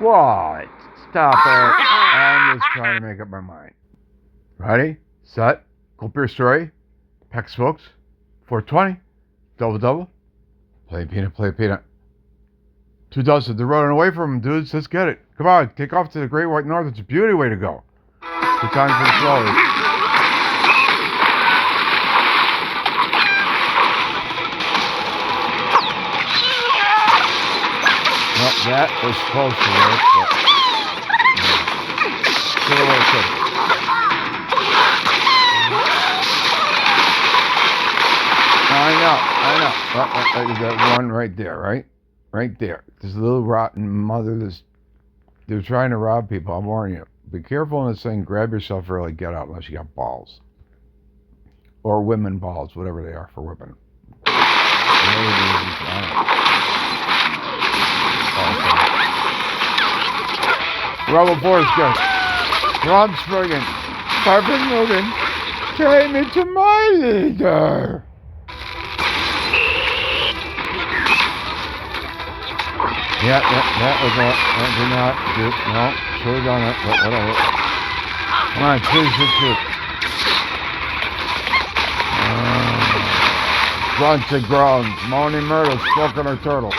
What? Stop it. I'm just trying to make up my mind. Ready? Set. Go up your story. Pack smokes. 420. Double double. Play peanut, play peanut. 2 dozen. They're running away from them, dudes. Let's get it. Come on. Take off to the Great White North. It's a beauty way to go. Good time for the flows. Well, that was supposed to work, but should have worked. I know. There's that one right there, right? Right there. This little rotten mother. They're trying to rob people. I'm warning you. Be careful in this thing. Grab yourself early. Get out unless you got balls. Or women balls, whatever they are for women. Rebel Force Ghost. Ron Spriggan. Carpet moving. Take me to my leader. Yeah, that was all. That did not do. No, should have done it, but whatever. Come on, shoot. Grunts and groans. Moaning Myrtle smoking her turtle.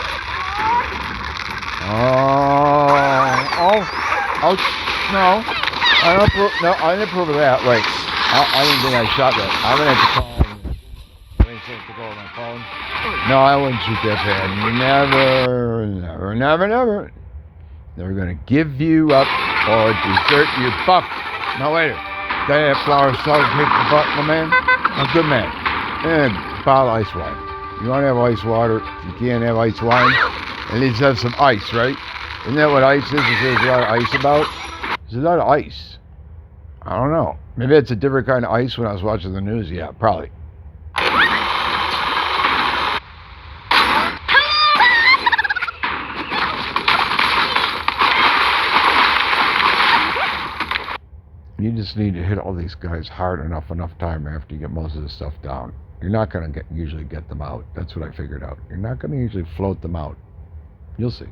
Ouch. No. I didn't approve of that. Wait. I didn't think I shot that. I'm going to have to call him. I didn't have to go on my phone. No, I wouldn't shoot that fan. Never. They're going to give you up or desert your buck. No, wait. That flower started to take the buck, my man. A good man. And bottle of ice wine. You want to have ice water. You can't have ice wine. At least have some ice, right? Isn't that what ice is? There's a lot of ice about? There's a lot of ice. I don't know. Maybe it's a different kind of ice when I was watching the news. Yeah, probably. You just need to hit all these guys hard enough time after you get most of this stuff down. You're not going to usually get them out. That's what I figured out. You're not going to usually float them out. You'll see.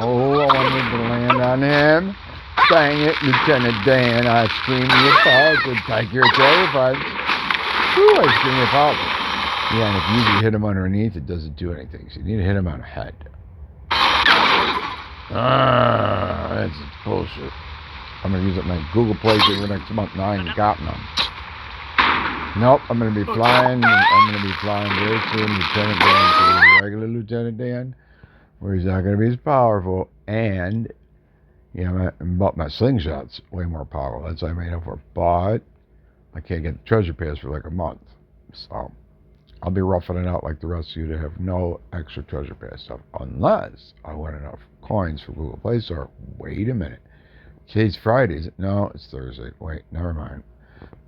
Oh, I wanted to land on him. Dang it, Lieutenant Dan. I scream your fault and take your terrified. Ooh, I scream your fault. Yeah, and if you usually hit him underneath, it doesn't do anything. So you need to hit him on the head. That's bullshit. I'm going to use it in my Google Play for the next month. Now I ain't got none. Nope, I'm going to be flying. I'm going to be flying very soon, Lieutenant Dan, to the regular Lieutenant Dan, where he's not going to be as powerful. And, but my slingshot's way more powerful. That's what I made up for. But I can't get the treasure pass for like a month. So I'll be roughing it out like the rest of you to have no extra treasure pass stuff. Unless I win enough coins for Google Play Store. Wait a minute. Today's Friday. No, it's Thursday. Wait, never mind.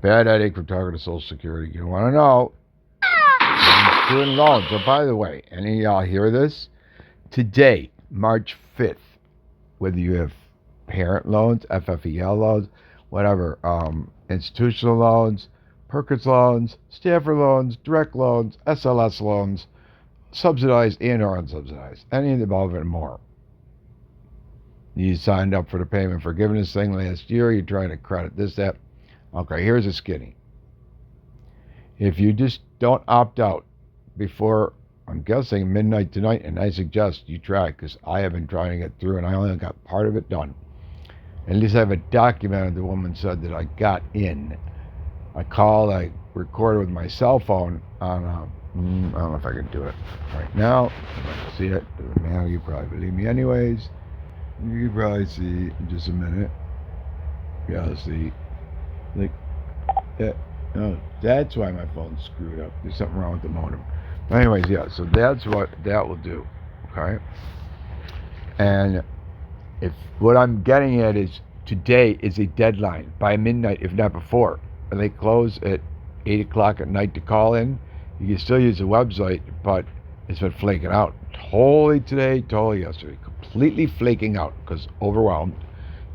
Bad headache from talking to Social Security. You want to know? Student loans. So by the way, any of y'all hear this? Today, March 5th, whether you have parent loans, FFEL loans, whatever, institutional loans, Perkins loans, Stafford loans, direct loans, SLS loans, subsidized and or unsubsidized, any of the above and more. You signed up for the payment forgiveness thing last year. You're trying to credit this, that. Okay, here's a skinny. If you just don't opt out before, I'm guessing, midnight tonight, and I suggest you try, because I have been trying to get through, and I only got part of it done. At least I have it documented. The woman said that I got in. I called, I recorded with my cell phone on, I don't know if I can do it right now. If I can see it, man, you probably believe me anyways. You can probably see in just a minute. Yeah, see. Like, that. No, that's why my phone's screwed up. There's something wrong with the modem. But anyways, yeah, so that's what that will do. Okay? And if what I'm getting at is today is a deadline by midnight, if not before. And they close at 8 o'clock at night to call in. You can still use the website, but it's been flaking out. Totally today, totally yesterday. Completely flaking out because overwhelmed.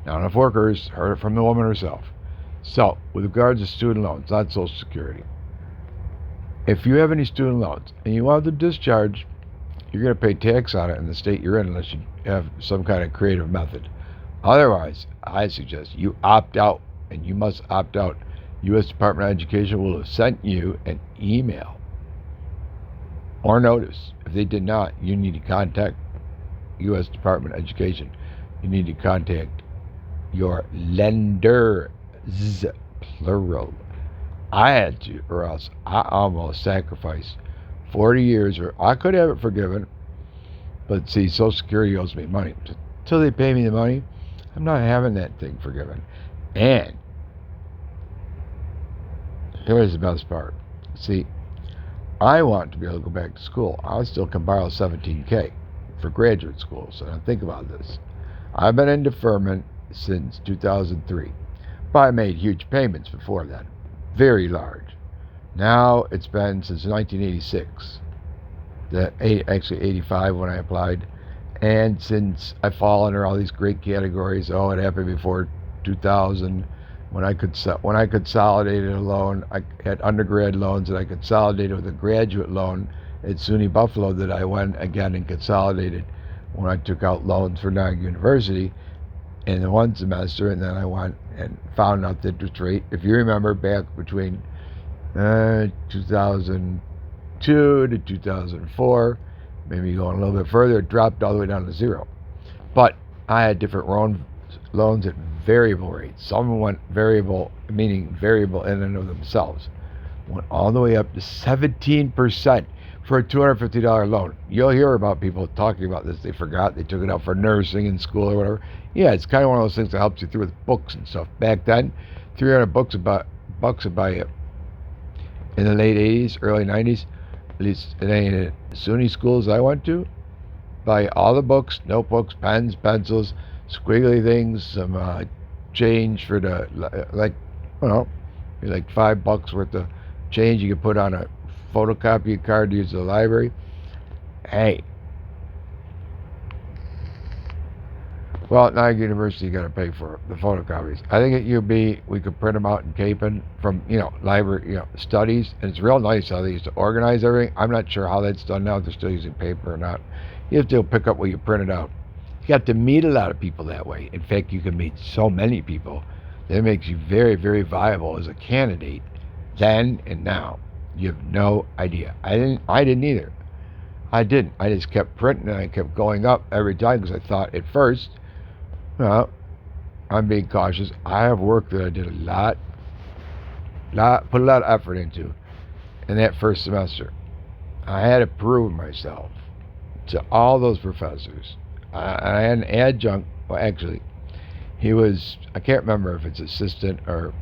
Not enough workers. Heard it from the woman herself. So, with regards to student loans, not Social Security. If you have any student loans and you want to discharge, you're going to pay tax on it in the state you're in unless you have some kind of creative method. Otherwise, I suggest you opt out, and you must opt out. U.S. Department of Education will have sent you an email or notice. If they did not, you need to contact U.S. Department of Education. You need to contact your lenders, plural. I had to, or else I almost sacrificed 40 years, or I could have it forgiven. But see, Social Security owes me money. Until they pay me the money, I'm not having that thing forgiven. And here's the best part. See, I want to be able to go back to school. I still can borrow $17K for graduate school. So now think about this. I've been in deferment since 2003. But I made huge payments before then. Very large. Now it's been since 1986. Actually 85 when I applied. And since I fall under all these great categories, it happened before 2000. When I consolidated a loan, I had undergrad loans that I consolidated with a graduate loan at SUNY Buffalo that I went again and consolidated when I took out loans for Niagara University in the one semester, and then I went and found out the interest rate. If you remember back between 2002 to 2004, maybe going a little bit further, it dropped all the way down to zero. But I had different loans at variable rates. Some went variable, meaning variable in and of themselves. Went all the way up to 17% for a $250 loan. You'll hear about people talking about this. They forgot they took it out for nursing in school or whatever. Yeah, it's kind of one of those things that helps you through with books and stuff. Back then, 300 bucks would buy it. In the late 80s, early 90s, at least in any SUNY schools I went to, buy all the books, notebooks, pens, pencils, squiggly things, some change for the, like $5 worth of change you could put on a photocopy card to use at the library. Hey. Well, at Niagara University, you got to pay for the photocopies. I think at UB, we could print them out in Capen from, library, studies. And it's real nice how they used to organize everything. I'm not sure how that's done now, if they're still using paper or not. You have to pick up what you printed out. You got to meet a lot of people that way. In fact, you can meet so many people that makes you very, very viable as a candidate then and now. You have no idea. I didn't either. I didn't. I just kept printing and I kept going up every time because I thought at first, well, I'm being cautious. I have work that I did put a lot of effort into in that first semester. I had to prove myself to all those professors. I had an adjunct, well, actually, he was, I can't remember if it's assistant or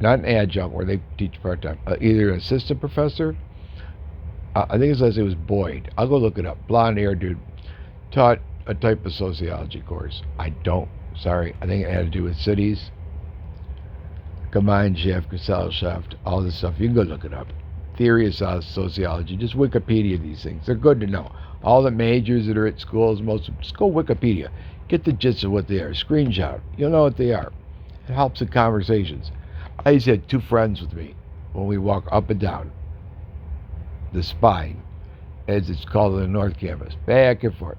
not an adjunct where they teach part-time, either an assistant professor, I think his last name was Boyd. I'll go look it up. Blonde-haired dude, taught a type of sociology course. I think it had to do with cities, Gemeinschaft, Gesellschaft, all this stuff. You can go look it up. Theory of sociology, just Wikipedia these things. They're good to know. All the majors that are at schools, just go Wikipedia. Get the gist of what they are. Screenshot. You'll know what they are. It helps in conversations. I used to have two friends with me when we walk up and down the spine, as it's called on the North Campus, back and forth,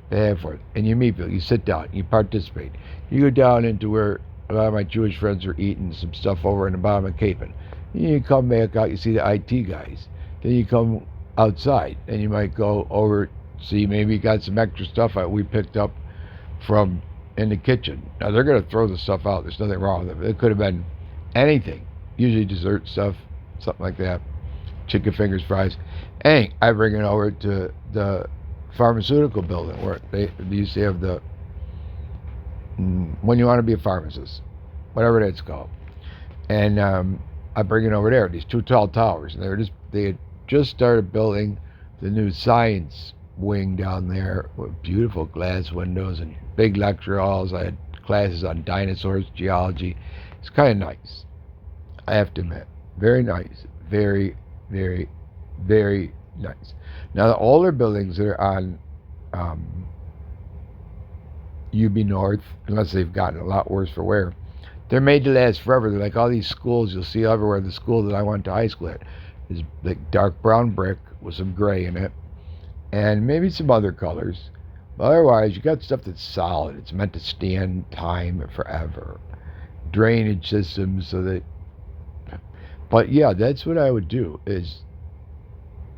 and you meet people, you sit down, you participate. You go down into where a lot of my Jewish friends are eating some stuff over in the bottom of Capen. You come back out, you see the IT guys. Then you come outside, and you might go over, see maybe you got some extra stuff that we picked up from in the kitchen. Now they're going to throw the stuff out. There's nothing wrong with it. It could have been anything, usually dessert stuff, something like that. Chicken fingers, fries. Hey, I bring it over to the pharmaceutical building where they used to have the when you want to be a pharmacist, whatever that's called. And I bring it over there. These two tall towers, and they had just started building the new science wing down there with beautiful glass windows and big lecture halls. I had classes on dinosaurs, geology. It's kind of nice, I have to admit. Very nice. Very, very, very nice. Now, the older buildings that are on UB North, unless they've gotten a lot worse for wear, They're made to last forever. They're like all these schools you'll see everywhere. The school that I went to high school at is like dark brown brick with some gray in it, and maybe some other colors. But otherwise, you got stuff that's solid. It's meant to stand time forever. Drainage systems so that. But yeah, that's what I would do. Is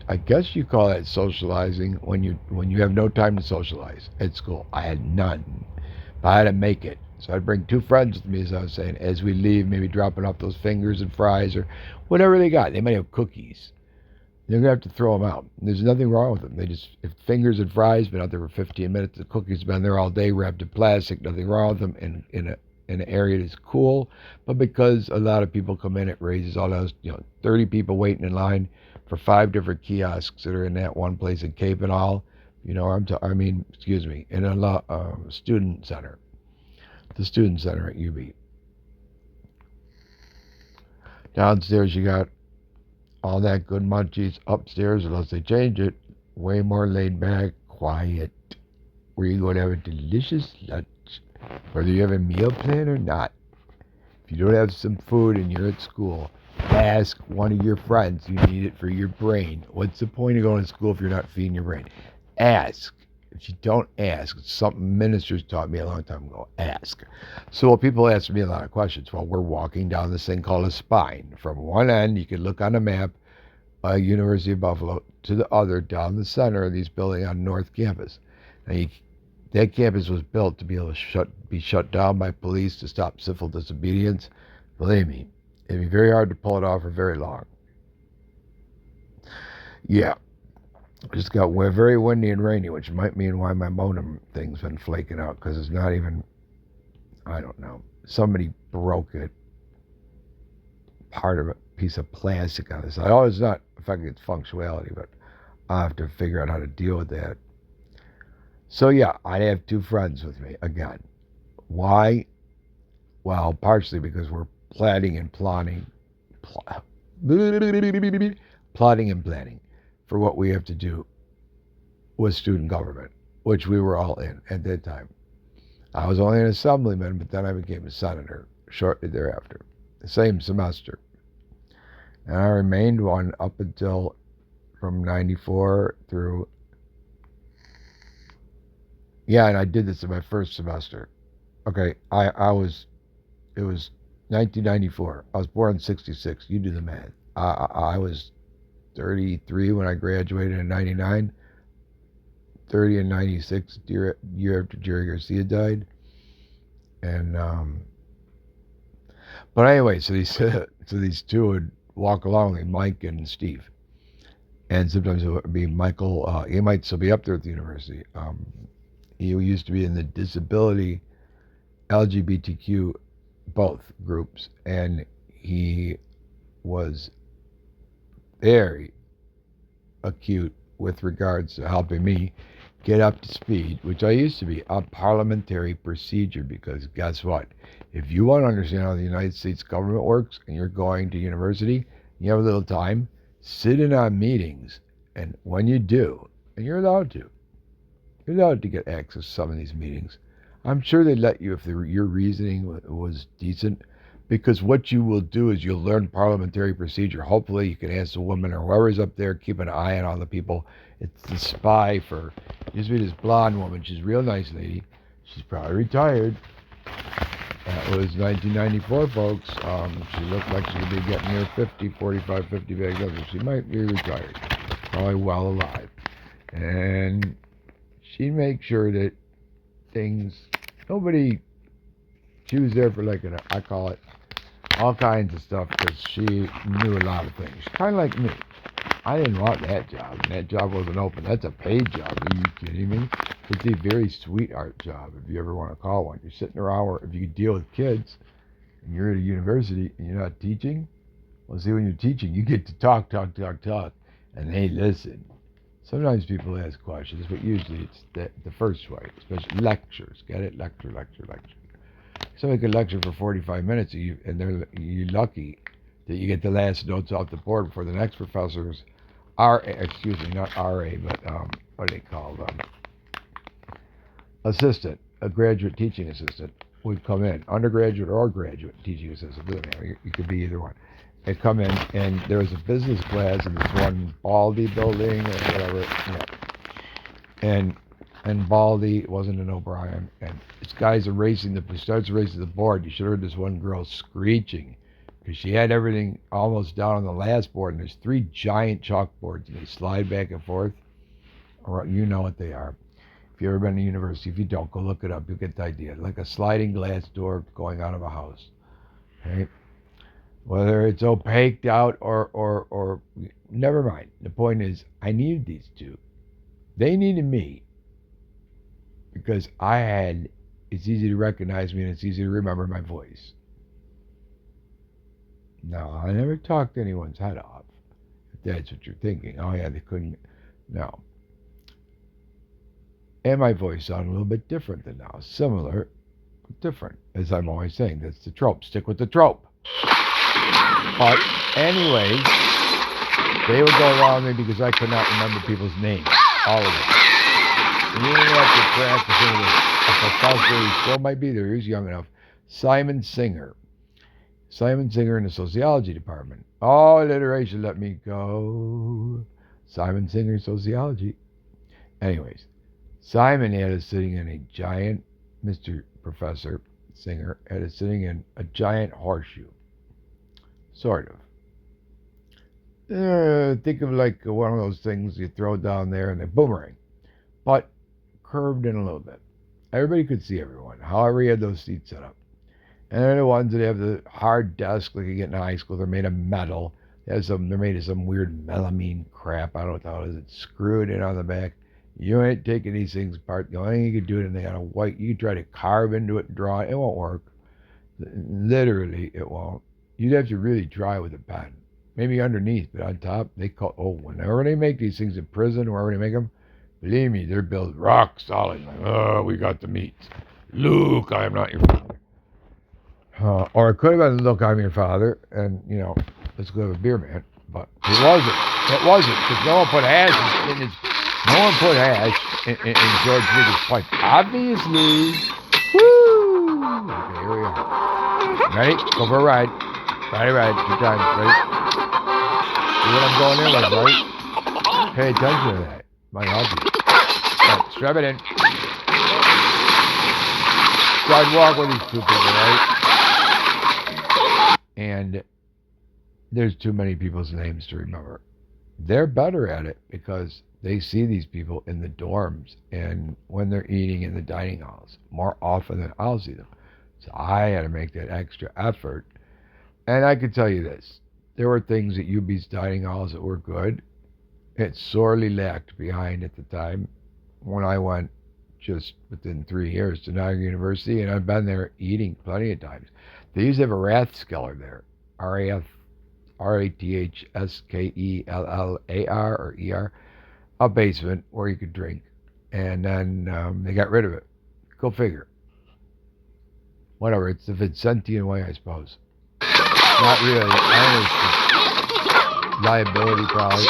I guess you call that socializing when you have no time to socialize at school. I had none, but I had to make it. So I'd bring two friends with me, as I was saying, as we leave, maybe dropping off those fingers and fries or whatever they got. They might have cookies. They're gonna have to throw them out. There's nothing wrong with them. They just if fingers and fries been out there for 15 minutes. The cookies been there all day, wrapped in plastic. Nothing wrong with them. In an area that's cool, but because a lot of people come in, it raises all those 30 people waiting in line for 5 different kiosks that are in that one place in Cape and all. Excuse me, in a student center, the student center at UB. Downstairs you got all that good munchies. Upstairs, unless they change it, way more laid back, quiet, where you go to have a delicious lunch, whether you have a meal plan or not. If you don't have some food and you're at school, ask one of your friends. You need it for your brain. What's the point of going to school if you're not feeding your brain? Ask. If you don't ask, it's something ministers taught me a long time ago. Ask. So people ask me a lot of questions while we're walking down this thing called a spine. From one end, you can look on a map, University of Buffalo, to the other, down the center of these buildings on North Campus. Now, that campus was built to be able to be shut down by police to stop civil disobedience. Believe me, it'd be very hard to pull it off for very long. Yeah. Just got very windy and rainy, which might mean why my modem thing's been flaking out, because it's not even, I don't know. Somebody broke it. Part of a piece of plastic on the side. Oh, it's not affecting its functionality, but I'll have to figure out how to deal with that. So yeah, I have two friends with me again. Why? Well, partially because we're plotting and planning for what we have to do with student government, which we were all in at that time. I was only an assemblyman, but then I became a senator shortly thereafter, the same semester. And I remained one up until from 94 through, and I did this in my first semester. Okay, it was 1994. I was born in 66. You do the math. I was 33 when I graduated in 99, 30 in 96, year after Jerry Garcia died. And but anyway, so these two would walk along, like Mike and Steve, and sometimes it would be Michael. He might still be up there at the university. He used to be in the disability, LGBTQ, both groups, and he was very acute with regards to helping me get up to speed, which I used to be, on parliamentary procedure. Because guess what? If you want to understand how the United States government works and you're going to university, you have a little time, sit in on meetings. And when you do, and you're allowed to get access to some of these meetings. I'm sure they'd let you if your reasoning was decent. Because what you will do is you'll learn parliamentary procedure. Hopefully you can ask the woman or whoever's up there, keep an eye on all the people. It's the spy for, used to be this blonde woman. She's a real nice lady. She's probably retired. That was 1994, folks. She looked like she could be getting near 50, 45, 50 bags up. She might be retired. Probably well alive. And she'd make sure that she was there for I call it, all kinds of stuff, because she knew a lot of things. Kind of like me. I didn't want that job, and that job wasn't open. That's a paid job. Are you kidding me? It's a very sweetheart job, if you ever want to call one. You're sitting around, if you could deal with kids, and you're at a university, and you're not teaching, well, see, when you're teaching, you get to talk, and they listen. Sometimes people ask questions, but usually it's the first way, especially lectures. Get it? Lecture. Somebody could lecture for 45 minutes, and you're lucky that you get the last notes off the board before the next professor's not RA, but what do they call them? Assistant, a graduate teaching assistant, would come in, undergraduate or graduate, teaching assistant. You could be either one. They'd come in, and there was a business class in this one Baldy building or whatever. Yeah. And Baldy wasn't an O'Brien, and this guy's starts erasing the board. You should have heard this one girl screeching because she had everything almost down on the last board, and there's 3 giant chalkboards, and they slide back and forth. You know what they are. If you've ever been to university, if you don't, go look it up. You'll get the idea. Like a sliding glass door going out of a house. Okay? Whether it's opaqued out or never mind. The point is, I needed these 2. They needed me because it's easy to recognize me and it's easy to remember my voice. No, I never talked anyone's head off. If that's what you're thinking. Oh yeah, they couldn't. No. And my voice sounded a little bit different than now. Similar, but different. As I'm always saying, that's the trope. Stick with the trope. But anyways, they would go around me because I could not remember people's names. All of them. And you didn't have to practice with a professor who still might be there. He was young enough. Simon Singer. Simon Singer in the sociology department. Oh, alliteration, let me go. Simon Singer, sociology. Anyways, Simon had us sitting in a giant, Mr. Professor Singer had us sitting in a giant horseshoe. Sort of. Think of like one of those things you throw down there and they boomerang. But curved in a little bit. Everybody could see everyone. However, he had those seats set up. And they're the ones that have the hard desk like you get in high school. They're made of metal. They're made of some weird melamine crap. I don't know what the hell it is. It's screwed in on the back. You ain't taking these things apart. The only thing you can do it, and they got a white. You can try to carve into it and draw it. It won't work. Literally, it won't. You'd have to really try with a pen. Maybe underneath, but on top, whenever they make these things in prison, wherever they make them, believe me, they're built rock solid. Like, oh, we got the meat. Luke, I am not your father. Or it could have been, look, I'm your father, and, let's go have a beer, man. But it wasn't. It wasn't, because no one put hash in George Lucas' pipe. Obviously. Woo! Okay, here we are. Ready? Go for a ride. Ride. 2 times, ready? See what I'm going in with, right? Pay attention to that. Might help you. Right, strap it in. Sidewalk with these 2 people, right? And there's too many people's names to remember. They're better at it because they see these people in the dorms and when they're eating in the dining halls more often than I'll see them. So I had to make that extra effort. And I can tell you this. There were things at UB's dining halls that were good. It sorely lacked behind at the time when I went just within 3 years to Niagara University, and I've been there eating plenty of times. They used to have a Rathskeller there, Rathskellar or ER, a basement where you could drink, and then they got rid of it. Go figure. Whatever, it's the Vincentian way, I suppose. Not really. Liability, probably.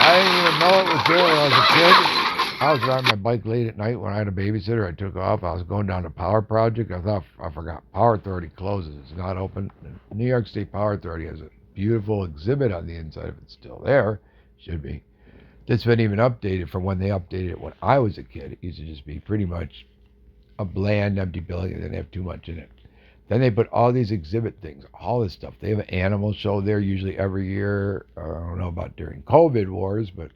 I didn't even know it was there when I was a kid. I was riding my bike late at night when I had a babysitter. I took off. I was going down to Power Project. I forgot. Power Authority closes. It's not open. The New York State Power Authority has a beautiful exhibit on the inside. If it's still there, should be. That's been even updated from when they updated it when I was a kid. It used to just be pretty much a bland, empty building. It didn't have too much in it. Then they put all these exhibit things, all this stuff. They have an animal show there usually every year. I don't know about during COVID wars, but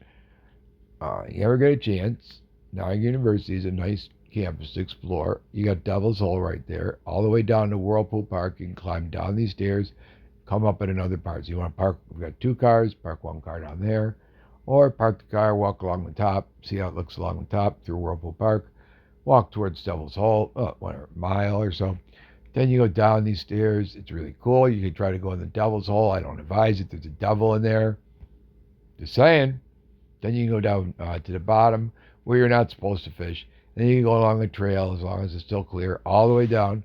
you ever get a chance, Niagara University is a nice campus to explore. You got Devil's Hole right there, all the way down to Whirlpool Park. You can climb down these stairs, come up at another part. So you want to park, we've got 2 cars, park 1 car down there, or park the car, walk along the top, see how it looks along the top through Whirlpool Park, walk towards Devil's Hole, whatever, mile or so. Then you go down these stairs. It's really cool. You can try to go in the Devil's Hole. I don't advise it. There's a devil in there. Just saying. Then you can go down to the bottom where you're not supposed to fish. And then you can go along the trail as long as it's still clear, all the way down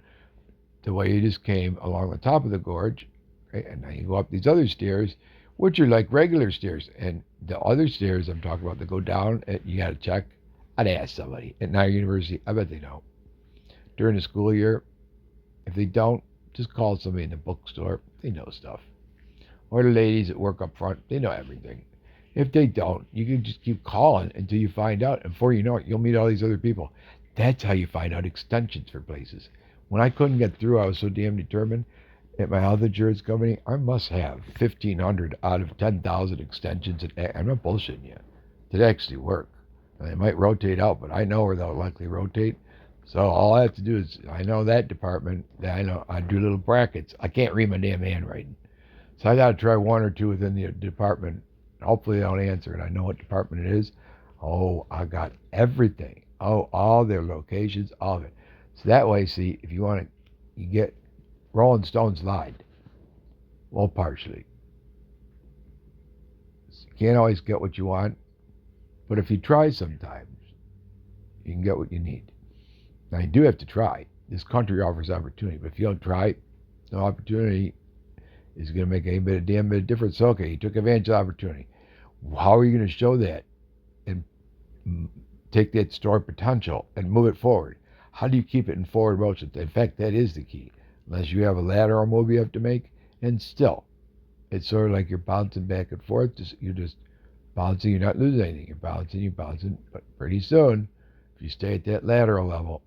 the way you just came along the top of the gorge. Right? And now you go up these other stairs, which are like regular stairs. And the other stairs I'm talking about that go down, you got to check. I'd ask somebody at Niagara University. I bet they know. during the school year. If they don't, just call somebody in the bookstore. They know stuff. Or the ladies that work up front, they know everything. If they don't, you can just keep calling until you find out. And before you know it, you'll meet all these other people. That's how you find out extensions for places. When I couldn't get through, I was so damn determined. At my health insurance company, I must have 1,500 out of 10,000 extensions. I'm not bullshitting you. That actually work. And they might rotate out, but I know where they'll likely rotate. So all I have to do is, I know that department. I know I do little brackets. I can't read my damn handwriting. So I got to try one or two within the department. Hopefully they don't answer and I know what department it is. Oh, I got everything. Oh, all their locations, all of it. So that way, see, if you want to, you get Rolling Stones lied. Well, partially. You can't always get what you want, but if you try sometimes, you can get what you need. Now, you do have to try. This country offers opportunity, but if you don't try, no opportunity is going to make any damn bit of difference. So, okay, you took advantage of the opportunity. How are you going to show that and take that stored potential and move it forward? How do you keep it in forward motion? In fact, that is the key. Unless you have a lateral move you have to make, and still, it's sort of like you're bouncing back and forth. You're just bouncing. You're not losing anything. You're bouncing. But pretty soon, if you stay at that lateral level,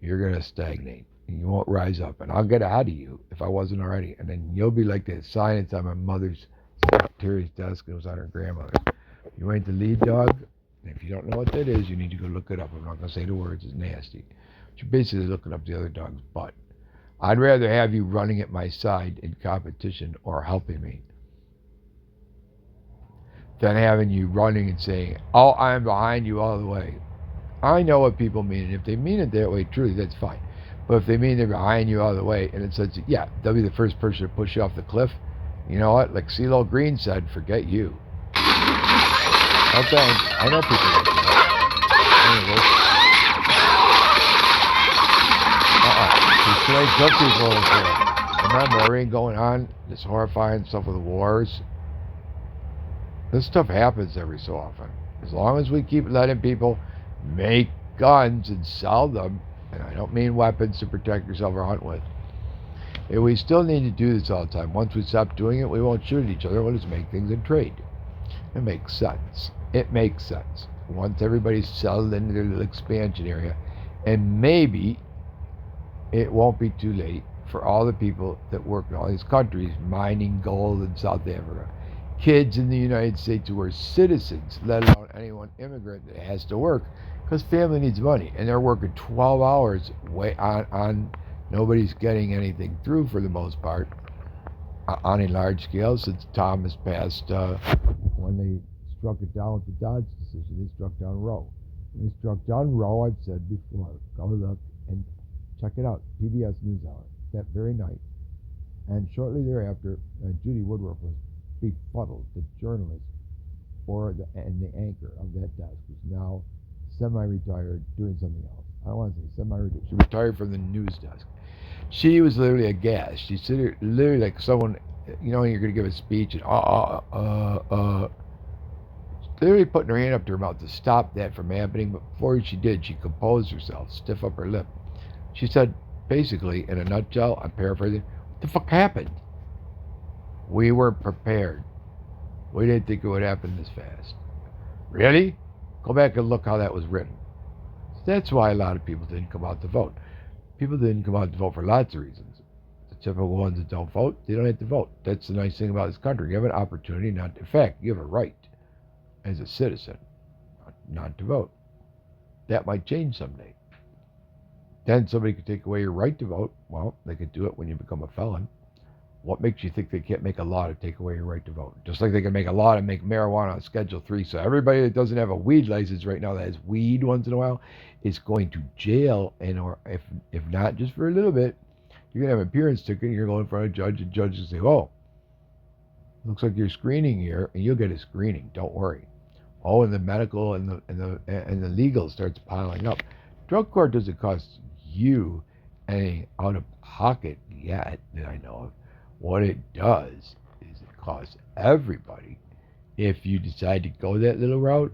you're going to stagnate. And you won't rise up. And I'll get ahead of you if I wasn't already. And then you'll be like that sign that's on my mother's secretary's desk. It was on her grandmother's. You ain't the lead dog. And if you don't know what that is, you need to go look it up. I'm not going to say the words. It's nasty. But you're basically looking up the other dog's butt. I'd rather have you running at my side in competition or helping me than having you running and saying, oh, I'm behind you all the way. I know what people mean. And if they mean it that way, truly, that's fine. But if they mean they're behind you all the way, and it says, yeah, they'll be the first person to push you off the cliff. You know what? Like CeeLo Green said, forget you. No thanks. I know people like that. There's too many drug people over there. Remember, everything going on, this horrifying stuff with the wars. This stuff happens every so often. As long as we keep letting people make guns and sell them, and I don't mean weapons to protect yourself or hunt with. And we still need to do this all the time. Once we stop doing it, we won't shoot at each other. We'll just make things and trade. It makes sense. It makes sense. Once everybody's settled into their little expansion area, and maybe it won't be too late for all the people that work in all these countries mining gold in South Africa. Kids in the United States who are citizens, let alone anyone immigrant that has to work, because family needs money, and they're working 12 hours way on nobody's getting anything through for the most part on a large scale since Thomas passed. When they struck it down with the Dodge decision, they struck down Roe. When they struck down Roe, I've said before, go look and check it out, PBS NewsHour, that very night. And shortly thereafter, Judy Woodruff was befuddled. The journalist and the anchor of that desk was now semi-retired, doing something else. I don't want to say semi-retired. She retired from the news desk. She was literally aghast. She said literally like someone, you know, you're going to give a speech and literally putting her hand up to her mouth to stop that from happening. But before she did, she composed herself, stiff up her lip. She said, basically, in a nutshell, I'm paraphrasing, what the fuck happened? We weren't prepared. We didn't think it would happen this fast. Really? Go back and look how that was written. So that's why a lot of people didn't come out to vote. People didn't come out to vote for lots of reasons. The typical ones that don't vote, they don't have to vote. That's the nice thing about this country. You have an opportunity not to, in fact, you have a right as a citizen not to vote. That might change someday. Then somebody could take away your right to vote. Well, they could do it when you become a felon. What makes you think they can't make a law to take away your right to vote? Just like they can make a law to make marijuana on Schedule 3. So everybody that doesn't have a weed license right now that has weed once in a while is going to jail, and or if not just for a little bit, you're going to have an appearance ticket and you're going in front of a judge, and the judge will say, oh, looks like you're screening here, and you'll get a screening. Don't worry. Oh, and the medical and the legal starts piling up. Drug court doesn't cost you any out of pocket yet that I know of. What it does is it costs everybody, if you decide to go that little route,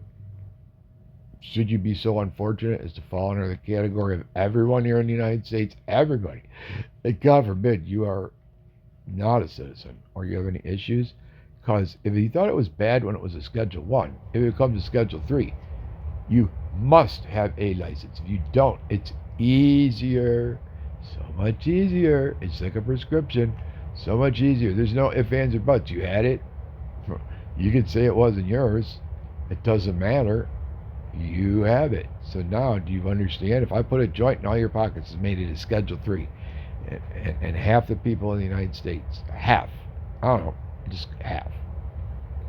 Should you be so unfortunate as to fall under the category of everyone here in the United States? Everybody. And God forbid you are not a citizen or you have any issues. Because if you thought it was bad when it was a Schedule 1, if it comes to Schedule 3, you must have a license. If you don't, it's easier. So much easier. It's like a prescription. So much easier. There's no ifs, ands, or buts. You had it. You can say it wasn't yours. It doesn't matter. You have it. So now, do you understand? If I put a joint in all your pockets and made it a Schedule 3, and half the people in the United States, half, I don't know, just half,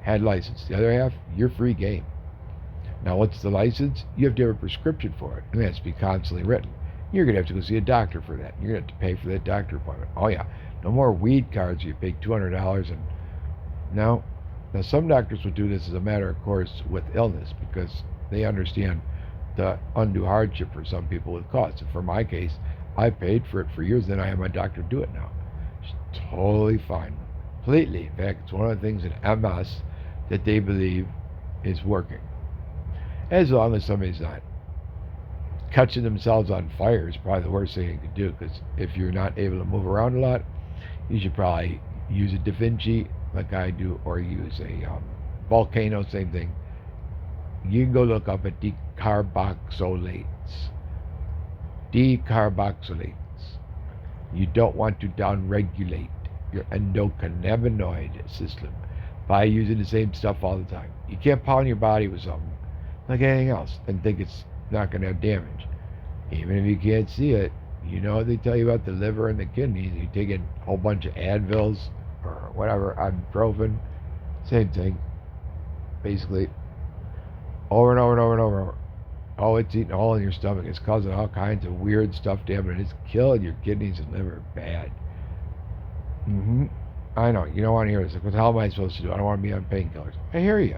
had license. The other half, you're free game. Now, what's the license? You have to have a prescription for it, and it has to be constantly written. You're going to have to go see a doctor for that. You're going to have to pay for that doctor appointment. Oh, yeah. No more weed cards. You pay $200 and no. Now, some doctors would do this as a matter of course with illness because they understand the undue hardship for some people with costs. And for my case, I paid for it for years, then I have my doctor do it now. It's totally fine. Completely. In fact, it's one of the things in MS that they believe is working. As long as somebody's not catching themselves on fire is probably the worst thing you could do, because if you're not able to move around a lot, you should probably use a Da Vinci like I do, or use a Volcano, same thing. You can go look up at decarboxylates. Decarboxylates. You don't want to downregulate your endocannabinoid system by using the same stuff all the time. You can't pound your body with something like anything else and think it's not going to have damage. Even if you can't see it, you know what they tell you about the liver and the kidneys. You take a whole bunch of Advils or whatever, ibuprofen, same thing, basically, over and over and over and over. Oh, it's eating a hole in your stomach. It's causing all kinds of weird stuff to happen, and it's killing your kidneys and liver bad. I know, you don't want to hear this. Like, what the hell am I supposed to do? I don't want to be on painkillers. I hear you.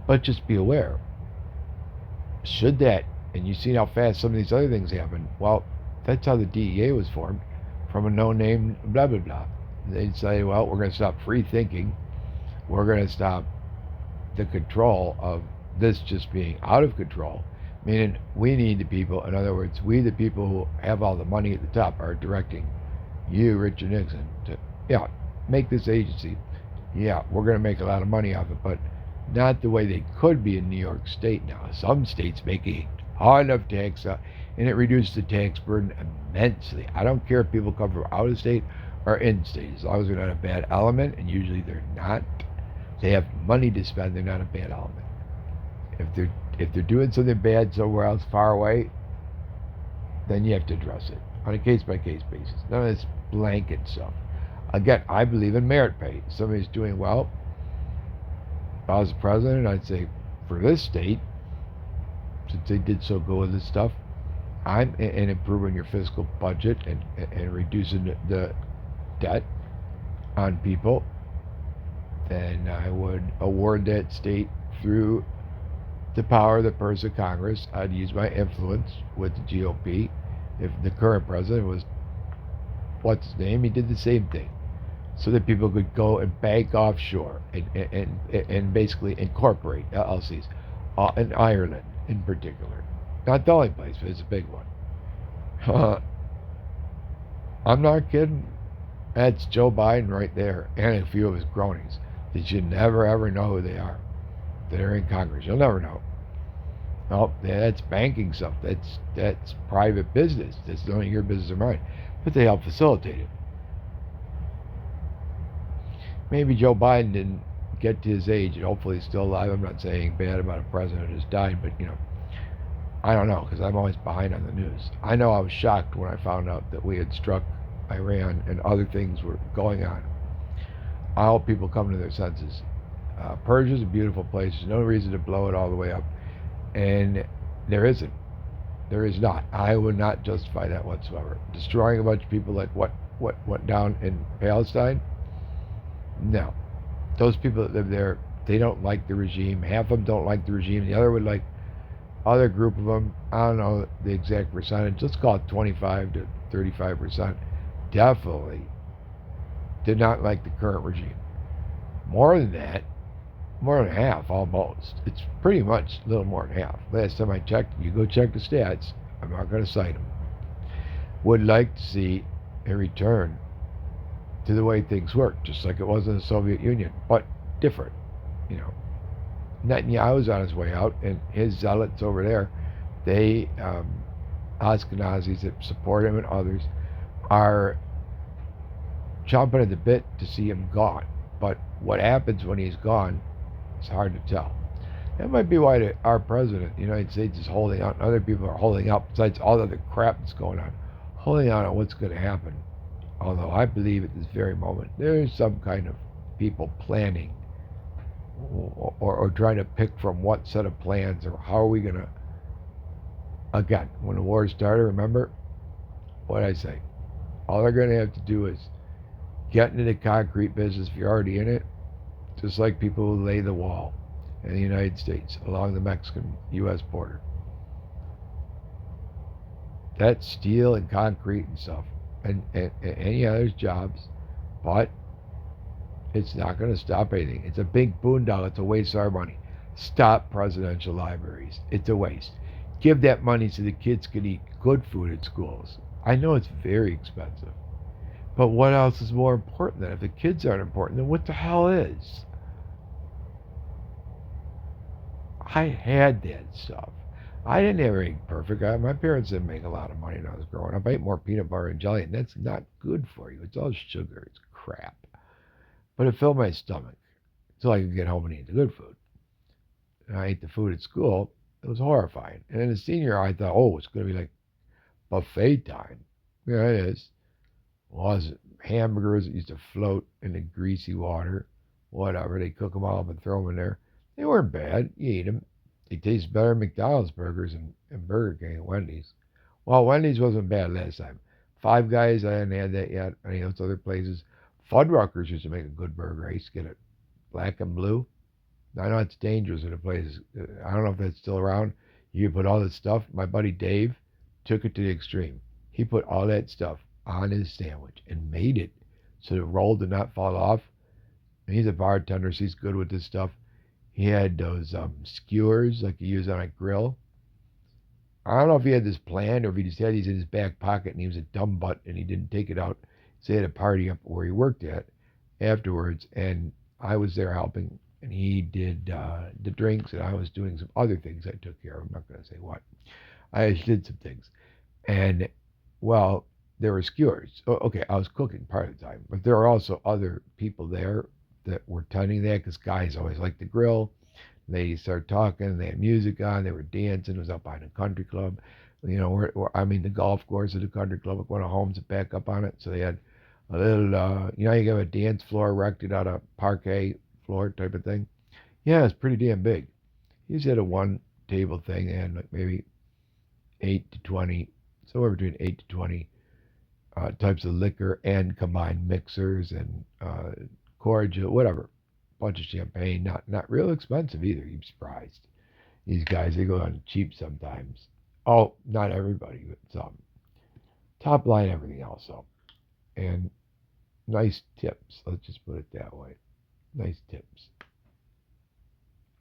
But just be aware. Should that, and you see how fast some of these other things happen, well, that's how the DEA was formed, from a no-name blah, blah, blah. They'd say, well, we're going to stop free thinking. We're going to stop the control of this just being out of control. Meaning, we need the people, in other words, we the people who have all the money at the top are directing you, Richard Nixon, to, make this agency. Yeah, we're going to make a lot of money off it, but not the way they could be in New York State now. Some states make a ton of tax, and it reduces the tax burden immensely. I don't care if people come from out of state or in state, as long as they're not a bad element, and usually they're not. They have money to spend, they're not a bad element. If they're doing something bad somewhere else far away, then you have to address it on a case-by-case basis. None of this blanket stuff. Again, I believe in merit pay. If somebody's doing well, if I was the president, I'd say, for this state, since they did so good with this stuff, I'm in improving your fiscal budget and reducing the debt on people, then I would award that state through the power of the purse of Congress. I'd use my influence with the GOP. If the current president was, what's his name, he did the same thing, so that people could go and bank offshore and basically incorporate LLCs in Ireland in particular. Not the only place, but it's a big one. I'm not kidding. That's Joe Biden right there, and a few of his cronies that you never ever know who they are. They're in Congress. You'll never know. No, that's banking stuff. That's private business. That's none of your business or mine. But they help facilitate it. Maybe Joe Biden didn't get to his age, and hopefully he's still alive. I'm not saying bad about a president who's died, but I don't know, because I'm always behind on the news. I know I was shocked when I found out that we had struck Iran and other things were going on. I hope people come to their senses. Persia's a beautiful place. There's no reason to blow it all the way up. And there isn't. There is not. I would not justify that whatsoever. Destroying a bunch of people like what went down in Palestine? No. Those people that live there, they don't like the regime. Half of them don't like the regime. The other would like, other group of them, I don't know the exact percentage, let's call it 25 to 35%, definitely did not like the current regime. More than that, more than half almost. It's pretty much a little more than half. Last time I checked, you go check the stats. I'm not going to cite them. Would like to see a return to the way things worked, just like it was in the Soviet Union, but different. You know, Netanyahu's on his way out, and his zealots over there, they, Ashkenazis that support him and others, are chomping at the bit to see him gone. But what happens when he's gone, it's hard to tell. That might be why our president, the United States, is holding out, and other people are holding out, besides all the other crap that's going on, holding out on what's going to happen. Although I believe at this very moment there is some kind of people planning or trying to pick from what set of plans or how are we going to. Again, when the war started, remember what I say? All they're going to have to do is get into the concrete business if you're already in it, just like people who lay the wall in the United States along the Mexican-U.S. border. That's steel and concrete and stuff. And yeah, there's jobs, but it's not going to stop anything. It's a big boondoggle. It's a waste of our money. Stop presidential libraries. It's a waste. Give that money so the kids can eat good food at schools. I know it's very expensive, but what else is more important than if the kids aren't important, then what the hell is? I had that stuff. I didn't have anything perfect. My parents didn't make a lot of money when I was growing up. I ate more peanut butter and jelly, and that's not good for you. It's all sugar. It's crap. But it filled my stomach until I could get home and eat the good food. And I ate the food at school. It was horrifying. And in the senior, I thought, oh, it's going to be like buffet time. Yeah, it is. Was hamburgers that used to float in the greasy water, whatever. They cook them all up and throw them in there. They weren't bad. You eat them. They taste better than McDonald's burgers and Burger King and Wendy's. Well, Wendy's wasn't bad last time. Five Guys, I hadn't had that yet. Any of those other places. Fuddruckers used to make a good burger. I used to get it black and blue. I know it's dangerous in a place. I don't know if that's still around. You put all this stuff. My buddy Dave took it to the extreme. He put all that stuff on his sandwich and made it so the roll did not fall off. And he's a bartender, so he's good with this stuff. He had those skewers like you use on a grill. I don't know if he had this planned or if he just had these in his back pocket and he was a dumb butt and he didn't take it out. So he had a party up where he worked at afterwards, and I was there helping, and he did the drinks, and I was doing some other things I took care of. I'm not going to say what. I just did some things. And, well, there were skewers. Okay, I was cooking part of the time, but there were also other people there that were tending that because guys always like to grill. They started talking. They had music on. They were dancing. It was up by the country club. The golf course at the country club with one of homes that back up on it. So they had a little, you have a dance floor erected out of parquet floor type of thing. Yeah, it's pretty damn big. He just had a one table thing and like maybe 8 to 20, somewhere between 8 to 20 types of liquor and combined mixers and cordial, whatever. Bunch of champagne, not real expensive either. You'd be surprised. These guys, they go on cheap sometimes. Oh, not everybody, but some. Top line, everything else, though. And nice tips. Let's just put it that way. Nice tips.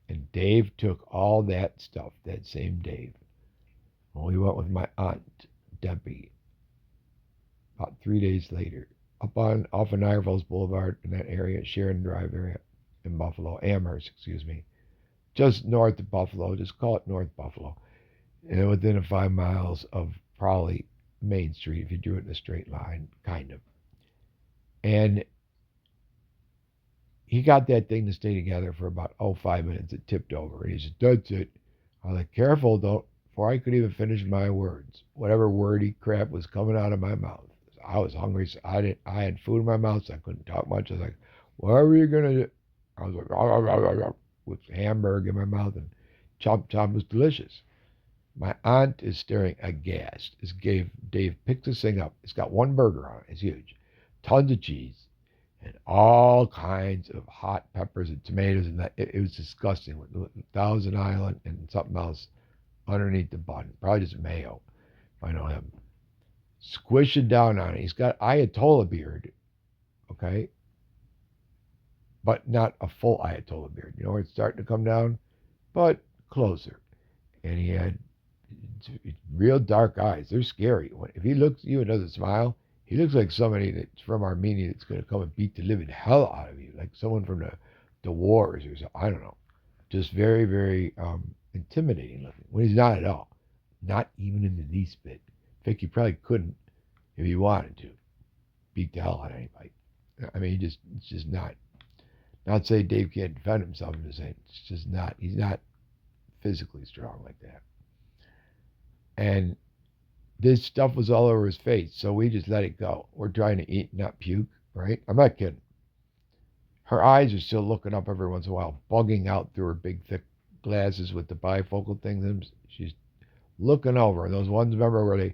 And Dave took all that stuff, that same Dave. Well, we went with my aunt, Debbie, about 3 days later, off of Niagara Falls Boulevard in that area, Sharon Drive area in Buffalo, Amherst, excuse me. Just north of Buffalo, just call it North Buffalo. And within 5 miles of probably Main Street, if you drew it in a straight line, kind of. And he got that thing to stay together for about 5 minutes. It tipped over. And he said, that's it. I was like, careful, don't. Before I could even finish my words, whatever wordy crap was coming out of my mouth. I was hungry. So I had food in my mouth, so I couldn't talk much. I was like, whatever are you going to do? I was like, rah, rah, rah, rah, with hamburger in my mouth, and chop was delicious. My aunt is staring aghast as Dave picks this thing up. It's got one burger on it. It's huge. Tons of cheese and all kinds of hot peppers and tomatoes. And it was disgusting with Thousand Island and something else underneath the bun. Probably just mayo, if I know him. Squishing down on it. He's got Ayatollah beard. Okay? but not a full Ayatollah beard. You know where it's starting to come down, but closer. And he had real dark eyes. They're scary. If he looks at you and doesn't smile, he looks like somebody that's from Armenia that's going to come and beat the living hell out of you, like someone from the wars or something. I don't know. Just very, very intimidating looking. When he's not at all. Not even in the least bit. In fact, you probably couldn't, if you wanted to, beat the hell out of anybody. I mean, it's just not. Not say Dave can't defend himself. I'm just saying it's just not. He's not physically strong like that. And this stuff was all over his face, so we just let it go. We're trying to eat, not puke, right? I'm not kidding. Her eyes are still looking up every once in a while, bugging out through her big, thick glasses with the bifocal things. She's looking over. And those ones, remember, where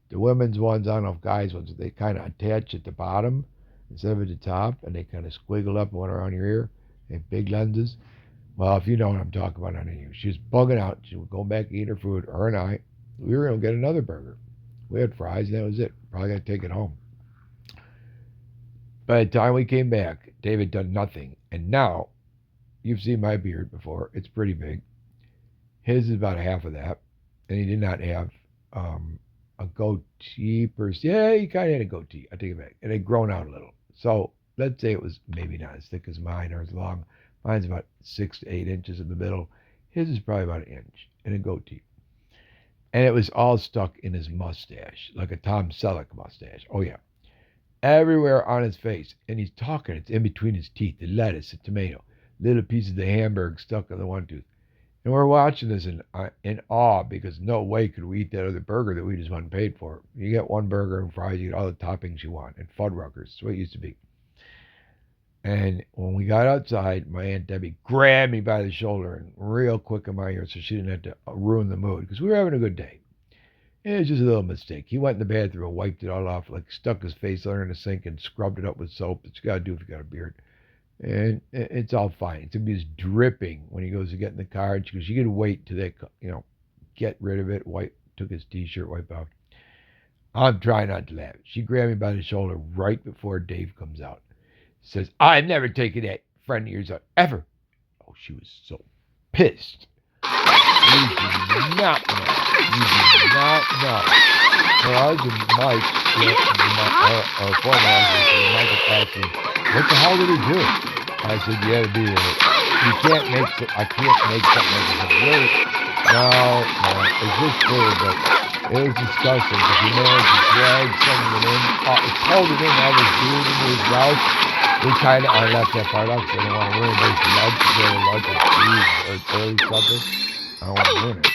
the women's ones, I don't know if guys' ones, they kind of attach at the bottom instead of at the top, and they kind of squiggle up and went around your ear. They have big lenses. Well, if you know what I'm talking about, I know you. She was bugging out. She would go back and eat her food, her and I. We were going to get another burger. We had fries, and that was it. Probably going to take it home. By the time we came back, David done nothing. And now, you've seen my beard before. It's pretty big. His is about half of that. And he did not have a goatee per se. Yeah, he kind of had a goatee. I take it back. It had grown out a little. So let's say it was maybe not as thick as mine or as long. Mine's about 6 to 8 inches in the middle. His is probably about an inch and a goatee. And it was all stuck in his mustache, like a Tom Selleck mustache. Oh, yeah. Everywhere on his face. And he's talking. It's in between his teeth. The lettuce, the tomato, little pieces of the hamburger stuck in the one tooth. And we're watching this in awe because no way could we eat that other burger that we just went and paid for. You get one burger and fries, you get all the toppings you want. And Fuddruckers. That's what it used to be. And when we got outside, my Aunt Debbie grabbed me by the shoulder and real quick in my ear so she didn't have to ruin the mood because we were having a good day. It was just a little mistake. He went in the bathroom and wiped it all off, like stuck his face under in the sink and scrubbed it up with soap. That's what you got to do if you got a beard. And it's all fine. It's going to be just dripping when he goes to get in the car. And she goes, you can wait till they, get rid of it. Took his T-shirt, wiped off. I'm trying not to laugh. She grabbed me by the shoulder right before Dave comes out. Says, I've never taken that friend of yours out, ever. Oh, she was so pissed. You do not know. You do not know. Her husband, Mike, our former husband, Michael, asked me, what the hell did he do? I said, you had to be there. I can't make something like this. Really? No, it's just food, but it was disgusting because he managed to drag some of it in. It pulled it in, all this food into his mouth. I left that part out because I don't want to ruin it. Lunch or cheese or early supper. I don't want to ruin it.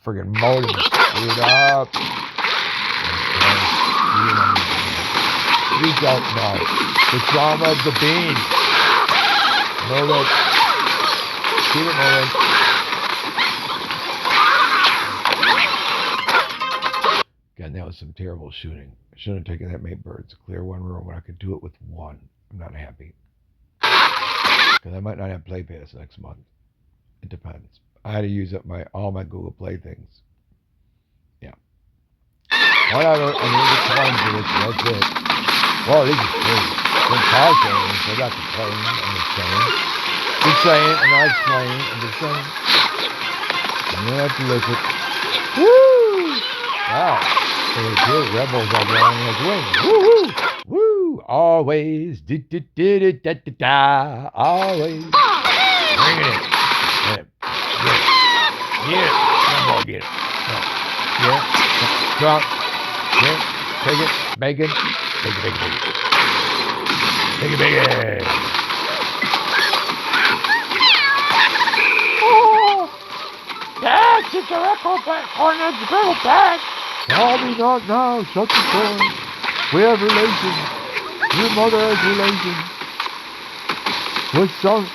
Friggin' mowed and screwed up. We don't know. The trauma of the bean. Know that. Keep it moving. God, that was some terrible shooting. I shouldn't have taken that many birds to clear one room when I could do it with one. I'm not happy. Because I might not have Play Pass next month. It depends. I had to use up all my Google Play things. Yeah. Whatever. I need the coins for this. That's it. Well, this is free. Some car saying, so I got the plane. I'm just saying. I'm not explaining. I'm just saying. You don't have to listen. Woo! Wow. Red Bull's all blowing in his wings. Woo! Woo! Always. Da-da-da-da-da-da. Always. Bring it in. Get it. Get it. Red Bull, get it. Get it. Drunk. Get it. Take it. Bacon. Take it. Take it, bacon. Oh! Dad, get the record back on that grill back. Tell me not now, shut the door. We have relations. Your mother has relations. With some...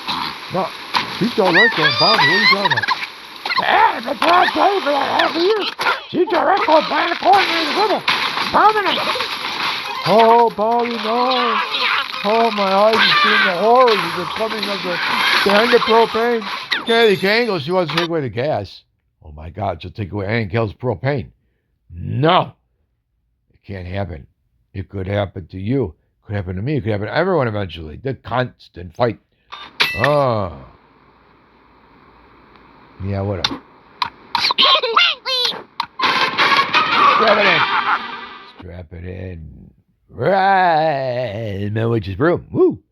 No, she's alright there, Bobby. What are you talking about? Yeah, that's what I tell you for that half a year. She's alright going behind the corner in the river. Permanent. Oh, Bobby, no. Oh, my eyes are seeing the horrors of the coming of the end of propane. Kathy Kangle, she wants to take away the gas. Oh, my God, she'll take away Ann Kell's propane. No, it can't happen. It could happen to you. Could happen to me. It could happen to everyone eventually. The constant fight. Oh. Yeah, whatever. Strap it in. Strap it in. Right. Man, which is broom. Woo.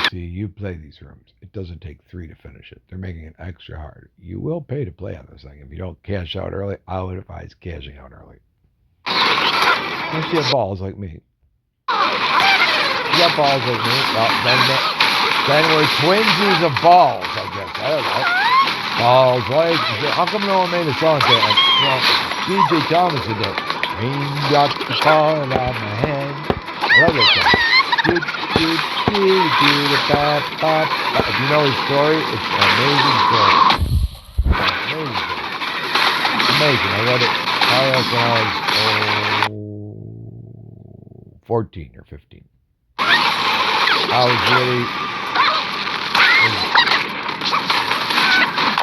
See, you play these rooms. It doesn't take 3 to finish it. They're making it extra hard. You will pay to play on this thing. If you don't cash out early, I would advise cashing out early. Unless you have balls like me. You got balls like me. Well, then we're twinsies of balls, I guess. I don't know. Balls like... How come no one made a song to it? DJ Thomas did that. Raindrops falling on my head. I love that song. If you know his story, it's an amazing story. Amazing. I read it when I was 14 or 15. I was really...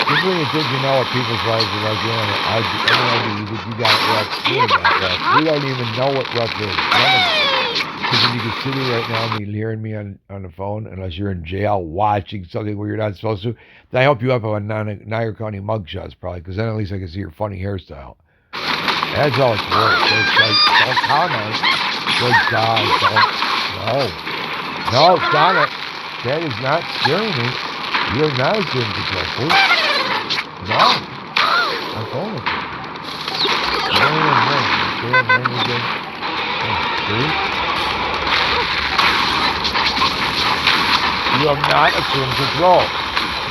Just when you think you know what people's lives are like, you think you got it rough. We don't even know what rough is. Because you can sit here right now and be hearing me on the phone, unless you're in jail watching something where you're not supposed to. Then I hope you have on Niagara County mugshots, probably, because then at least I can see your funny hairstyle. That's all it's worth. It's like, don't comment. Good God, don't. No, Donna, that is not scaring me. You're not a sin detective. No. I'm phone with you. You have not assumed control.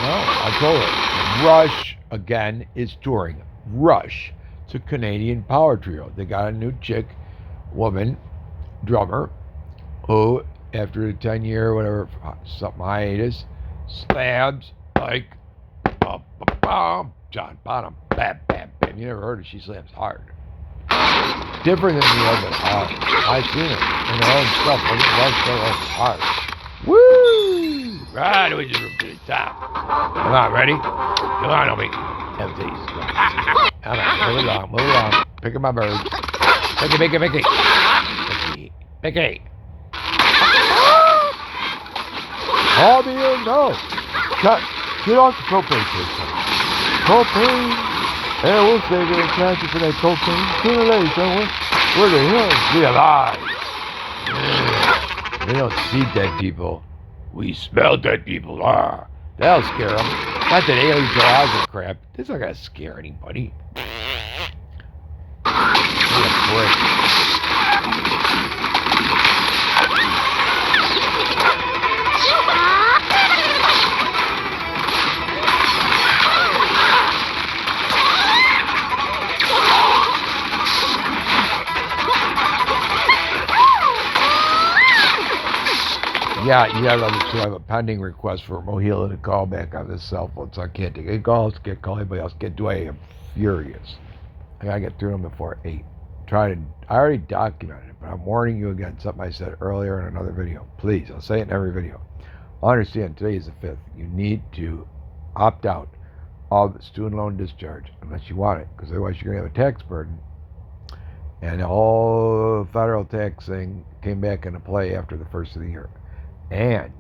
No, I told her. Rush, again, is touring. Rush. It's a Canadian power trio. They got a new chick, woman, drummer, who, after a 10-year, whatever, something hiatus, slams like John Bonham. Bam, bam, bam. You never heard her. She slams hard. Different than the other. I've seen it in her own stuff. I think Rush goes hard. Woo! Right, we just room to the top. Come on, ready? Come on, Obi. Empties. Come on, move along. Picking my birds. Mickey. Oh, no. Get off the propane station. Propane. Hey, we'll save it and cash you for that cocaine. Sooner or later, somewhere. Where the hell is we alive? We don't see dead people. We smell dead people. That'll scare them. Not that aliens are eyes and crap. This not gonna scare anybody. What a break. Yeah, so I have a pending request for Mohila to call back on this cell phone, so I can't take any calls, can't call anybody else, can't do anything. I'm furious. I gotta get through them before 8. I already documented it, but I'm warning you again, something I said earlier in another video. Please, I'll say it in every video. Understand, today is the 5th. You need to opt out of student loan discharge, unless you want it, because otherwise you're gonna have a tax burden. And the whole federal tax thing came back into play after the first of the year. And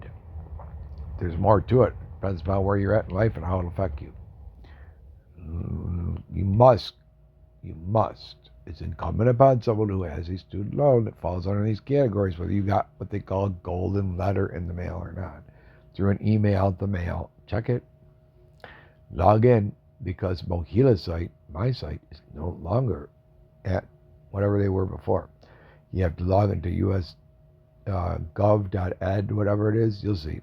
there's more to it. Depends upon where you're at in life and how it'll affect you. You must. It's incumbent upon someone who has a student loan that falls under these categories, whether you got what they call a golden letter in the mail or not. Through an email at the mail. Check it. Log in, because Mohila's site, my site, is no longer at whatever they were before. You have to log into US gov.ed, whatever it is, you'll see.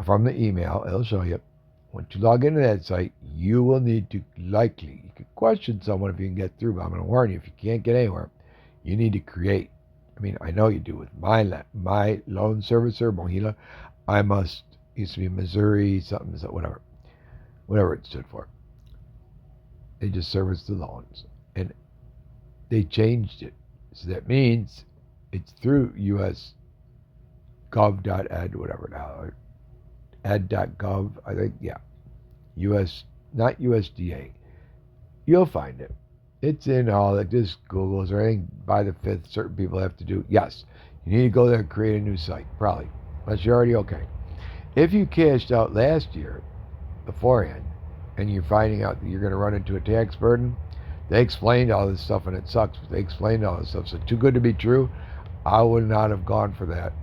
From the email, it'll show you. Once you log into that site, you will need to you could question someone if you can get through, but I'm going to warn you, if you can't get anywhere, you need to create. I mean, I know you do with my loan servicer, Mohila. I must used to be Missouri something, whatever it stood for. They just service the loans, and they changed it. So that means it's through US gov.ed, whatever now, ed.gov, I think, yeah. US, not USDA. You'll find it. It's in all, like just Google's or anything by the 5th, certain people have to do. Yes, you need to go there and create a new site, probably, unless you're already okay. If you cashed out last year beforehand and you're finding out that you're going to run into a tax burden, they explained all this stuff and it sucks, but they explained all this stuff. So too good to be true, I would not have gone for that.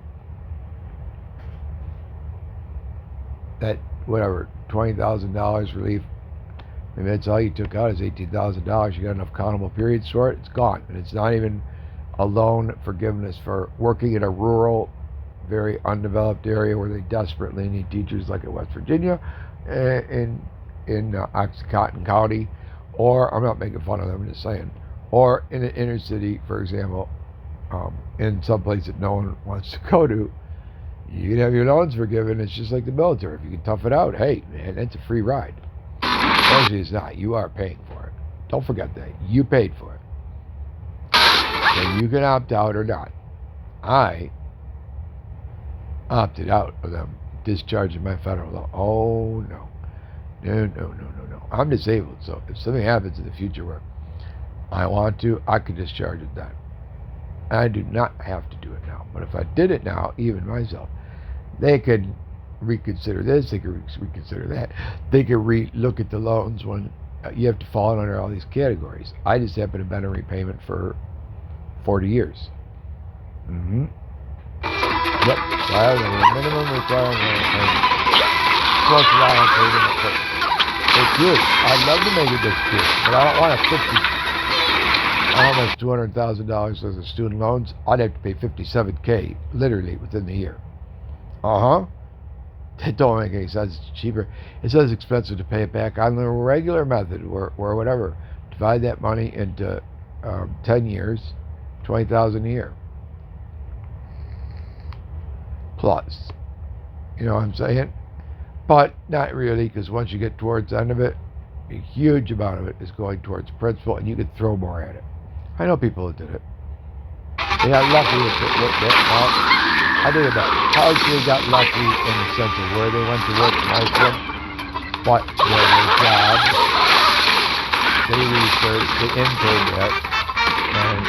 That, whatever, $20,000 relief. Maybe that's all you took out is $18,000. You got enough countable periods for it, it's gone. And it's not even a loan forgiveness for working in a rural, very undeveloped area where they desperately need teachers, like in West Virginia, in Oxycontin County, or, I'm not making fun of them, I'm just saying, or in an inner city, for example, in some place that no one wants to go to. You can have your loans forgiven. It's just like the military. If you can tough it out, hey, man, it's a free ride. Actually, it's not. You are paying for it. Don't forget that. You paid for it. So you can opt out or not. I opted out of them discharging my federal loan. Oh, no. No. I'm disabled, so if something happens in the future where I want to, I could discharge it then. I do not have to do it now. But if I did it now, even myself, they could reconsider this, they could reconsider that. They could look at the loans when you have to fall under all these categories. I just happen to have been in repayment for 40 years. Mm-hmm. Yep. So I have a minimum requirement payment. Plus allowance payment. It's huge. I'd love to make it disappear, but I don't want a almost $200,000 worth of student loans. I'd have to pay $57K literally within the year. That don't make any sense. It's cheaper. It's less expensive to pay it back on the regular method, where whatever. Divide that money into 10 years, $20,000 a year. Plus, you know what I'm saying? But not really, because once you get towards the end of it, a huge amount of it is going towards principal, and you could throw more at it. I know people that did it. They got lucky with it. I think about it. College kids got lucky in the sense of where they went to work in high school, but their jobs, they researched, they interned it, and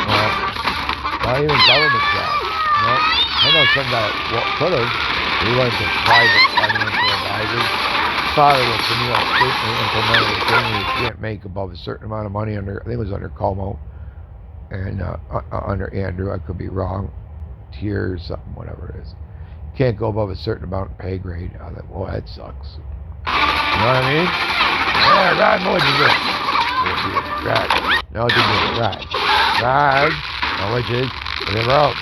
not even government jobs. You know? I know some guy could have. He went to private financial advisors. Father was the New York State and implemented a thing where you can't make above a certain amount of money under, I think it was under Como, and under Andrew, I could be wrong, tier or something, whatever it is. You can't go above a certain amount of pay grade. I thought, well, that sucks. You know what I mean? Yeah, Rod, what you do? Rod. No, it didn't. Rod. Rod. No, which is, whatever else.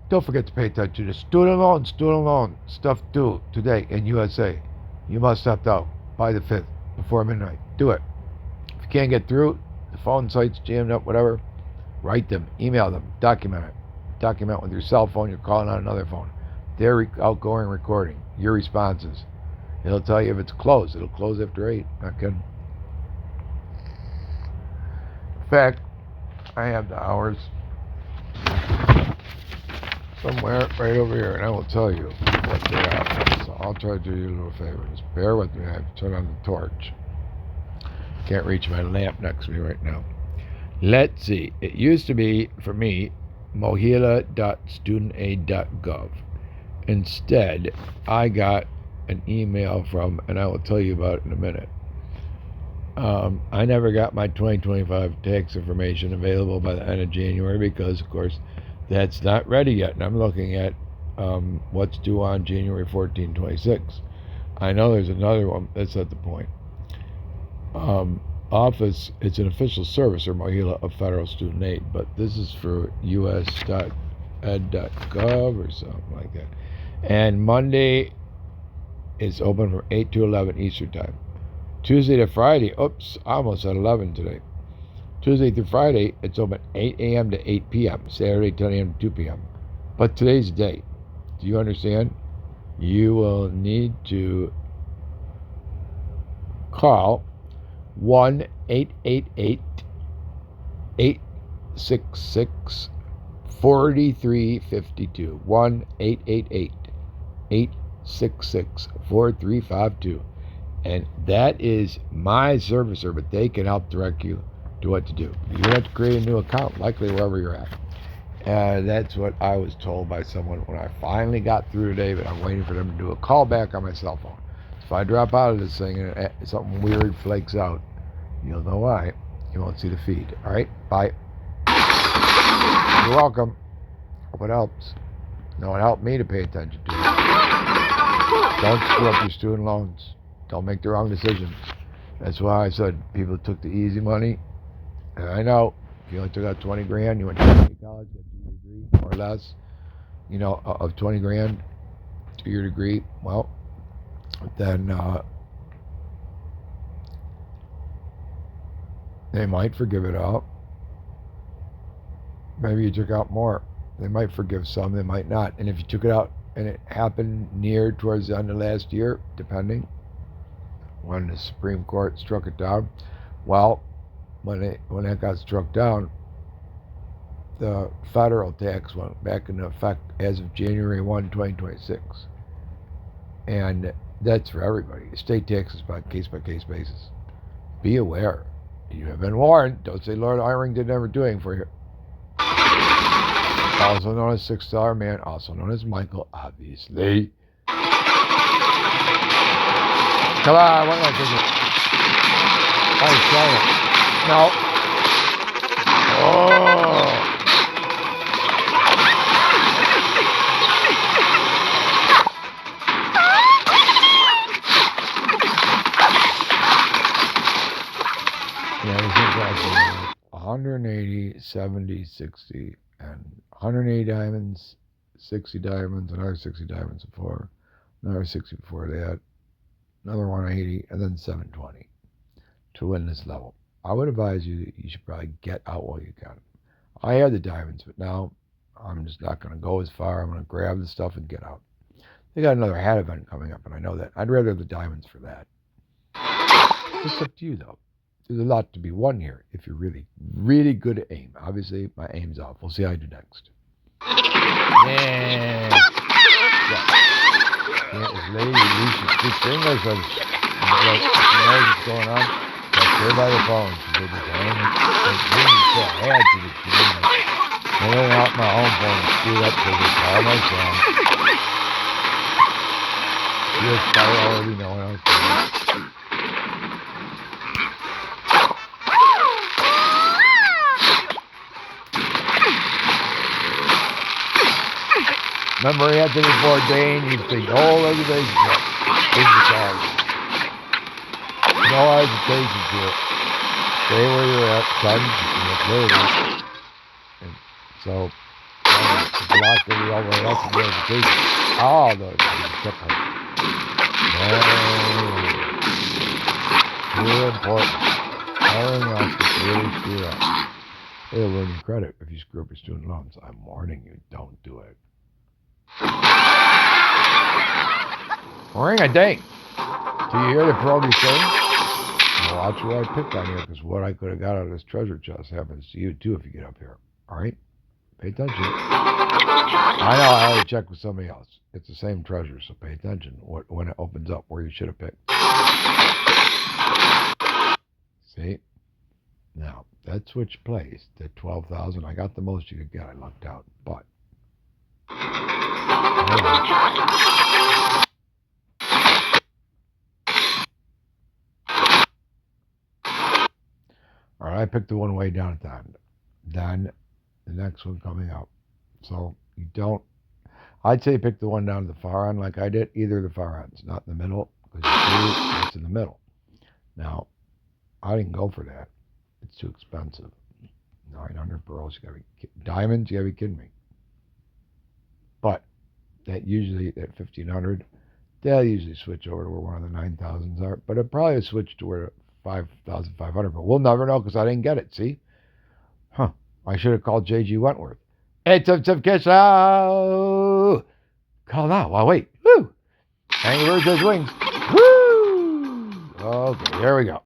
Don't forget to pay attention to student loan stuff due today in USA. You must opt out by the 5th before midnight. Do it. If you can't get through, the phone site's jammed up, whatever, write them, email them, document it. Document with your cell phone, you're calling on another phone. Their outgoing recording, your responses. It'll tell you if it's closed. It'll close after 8. Not kidding. In fact, I have the hours somewhere right over here, and I will tell you what they're at. So I'll try to do you a little favor. Just bear with me. I have to turn on the torch. Can't reach my lamp next to me right now. Let's see. It used to be, for me, mohila.studentaid.gov. Instead, I got an email from, and I will tell you about it in a minute. I never got my 2025 tax information available by the end of January because, of course, that's not ready yet. And I'm looking at what's due on January 14, 26. I know there's another one. That's not the point. Office, it's an official service, or Mohila, of federal student aid, but this is for us.ed.gov or something like that. And Monday is open from 8 to 11 Eastern Time. Tuesday to Friday, I almost said 11 today. Tuesday through Friday, it's open 8 a.m. to 8 p.m. Saturday, 10 a.m. to 2 p.m. But today's the day. Do you understand? You will need to call 1-888-866 4352. 1-888-866-4352. And that is my servicer, but they can help direct you to what to do. You have to create a new account, likely wherever you're at. That's what I was told by someone when I finally got through today, but I'm waiting for them to do a call back on my cell phone. So if I drop out of this thing and something weird flakes out, you'll know why. You won't see the feed. All right? Bye. You're welcome. Hope it helps. No, it helped me to pay attention to it. Don't screw up your student loans. Don't make the wrong decisions. That's why I said people took the easy money. And I know if you only took out 20 grand, you went to college, got a 2-year degree, or less, of 20 grand, 2-year degree, well, then they might forgive it all. Maybe you took out more. They might forgive some, they might not. And if you took it out and it happened near towards the end of last year, depending, when the Supreme Court struck it down, well, when that got struck down, the federal tax went back into effect as of January 1, 2026. And that's for everybody. State taxes by case basis. Be aware. You have been warned. Don't say Lord Iring did never do anything for you. Also known as $6 Man, also known as Michael, obviously. Come on, what am I thinking? Oh, China. No. Oh. Yeah, this is like 180, 70, 60, and 180 diamonds, 60 diamonds, another 60 diamonds before, another 60 before that, another 180, and then 720 to win this level. I would advise you that you should probably get out while you can. I had the diamonds, but now I'm just not going to go as far. I'm going to grab the stuff and get out. They got another hat event coming up, and I know that. I'd rather have the diamonds for that. It's up to you, though. There's a lot to be won here if you're really, really good at aim. Obviously, my aim's off. We'll see how I do next. And this lady Lisa speaks English. She knows what's going on. That's her by the phone. She did this home. So I had to get you in. I went out my home phone and screwed up so they call my son. She was probably already knowing I was doing. Remember Anthony Bourdain used to think, no reservation is the card. No hesitation to it. Stay where you're at, son. There it is. And so, block every all the way up to verification. Oh, the check card. Too important. Everything else gets really screwed up. It'll ruin your credit if you screw up your student loans. I'm warning you, don't do it. Ring-a-ding. Do you hear the pearly sing? Well, watch where I pick on you, because what I could have got out of this treasure chest happens to you, too, if you get up here. All right? Pay attention. I know I already checked with somebody else. It's the same treasure, so pay attention when it opens up where you should have picked. See? Now, that switch placed at 12,000. I got the most you could get. I lucked out, but... All right, I picked the one way down at the end. Then the next one coming up. So you don't, I'd say pick the one down to the far end like I did. Either of the far ends, not in the middle, because it's in the middle. Now, I didn't go for that. It's too expensive. 900 pearls, you gotta be diamonds, you gotta be kidding me. But that usually, at 1,500, they'll usually switch over to where one of the 9,000s are. But it'll probably switch to where 5,500. But we'll never know because I didn't get it, see? Huh. I should have called J.G. Wentworth. It's a kiss out. Call now. Well, wait. Woo. Angry Birds has wings. Woo. Okay, here we go.